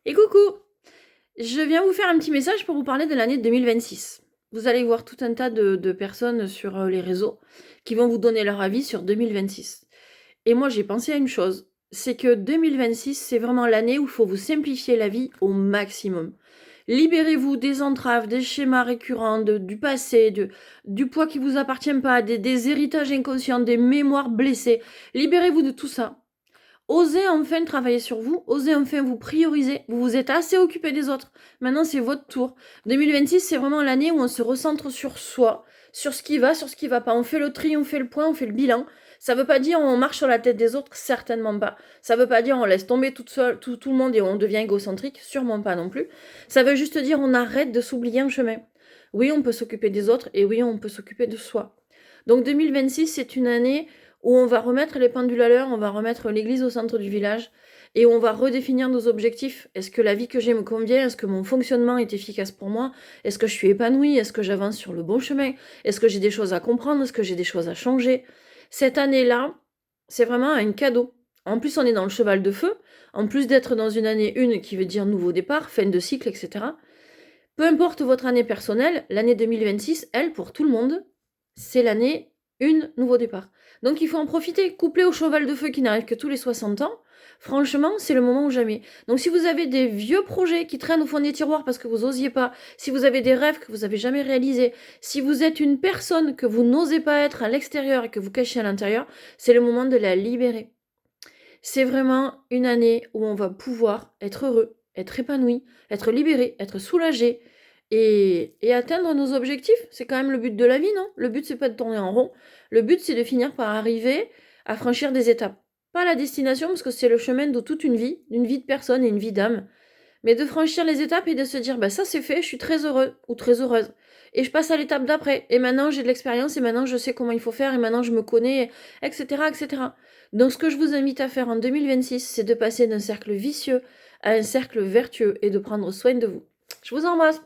Et coucou! Je viens vous faire un petit message pour vous parler de l'année 2026. Vous allez voir tout un tas de personnes sur les réseaux qui vont vous donner leur avis sur 2026. Et moi, j'ai pensé à une chose, c'est que 2026, c'est vraiment l'année où il faut vous simplifier la vie au maximum. Libérez-vous des entraves, des schémas récurrents, du passé, du poids qui vous appartient pas, des héritages inconscients, des mémoires blessées. Libérez-vous de tout ça. Osez enfin travailler sur vous, osez enfin vous prioriser. Vous vous êtes assez occupé des autres. Maintenant, c'est votre tour. 2026, c'est vraiment l'année où on se recentre sur soi, sur ce qui va, sur ce qui va pas. On fait le tri, on fait le point, on fait le bilan. Ça veut pas dire on marche sur la tête des autres, certainement pas. Ça veut pas dire on laisse tomber tout le monde et on devient égocentrique, sûrement pas non plus. Ça veut juste dire on arrête de s'oublier en chemin. Oui, on peut s'occuper des autres et oui, on peut s'occuper de soi. Donc 2026, c'est une année où on va remettre les pendules à l'heure, on va remettre l'église au centre du village et on va redéfinir nos objectifs. Est-ce que la vie que j'ai me convient? Est-ce que mon fonctionnement est efficace pour moi? Est-ce que je suis épanouie? Est-ce que j'avance sur le bon chemin? Est-ce que j'ai des choses à comprendre? Est-ce que j'ai des choses à changer? Cette année-là, c'est vraiment un cadeau. En plus, on est dans le cheval de feu. En plus d'être dans une année 1 qui veut dire nouveau départ, fin de cycle, etc. Peu importe votre année personnelle, l'année 2026, elle, pour tout le monde, c'est l'année une nouveau départ. Donc il faut en profiter, couplé au cheval de feu qui n'arrive que tous les 60 ans. Franchement, c'est le moment ou jamais. Donc si vous avez des vieux projets qui traînent au fond des tiroirs parce que vous n'osiez pas, si vous avez des rêves que vous n'avez jamais réalisés, si vous êtes une personne que vous n'osez pas être à l'extérieur et que vous cachez à l'intérieur, c'est le moment de la libérer. C'est vraiment une année où on va pouvoir être heureux, être épanoui, être libéré, être soulagé et atteindre nos objectifs. C'est quand même le but de la vie, non? Le but, c'est pas de tourner en rond. Le but, c'est de finir par arriver à franchir des étapes. Pas la destination, parce que c'est le chemin de toute une vie de personne et une vie d'âme. Mais de franchir les étapes et de se dire, bah ça c'est fait, je suis très heureux ou très heureuse. Et je passe à l'étape d'après. Et maintenant j'ai de l'expérience et maintenant je sais comment il faut faire et maintenant je me connais, etc., etc. Donc ce que je vous invite à faire en 2026, c'est de passer d'un cercle vicieux à un cercle vertueux et de prendre soin de vous. Je vous embrasse.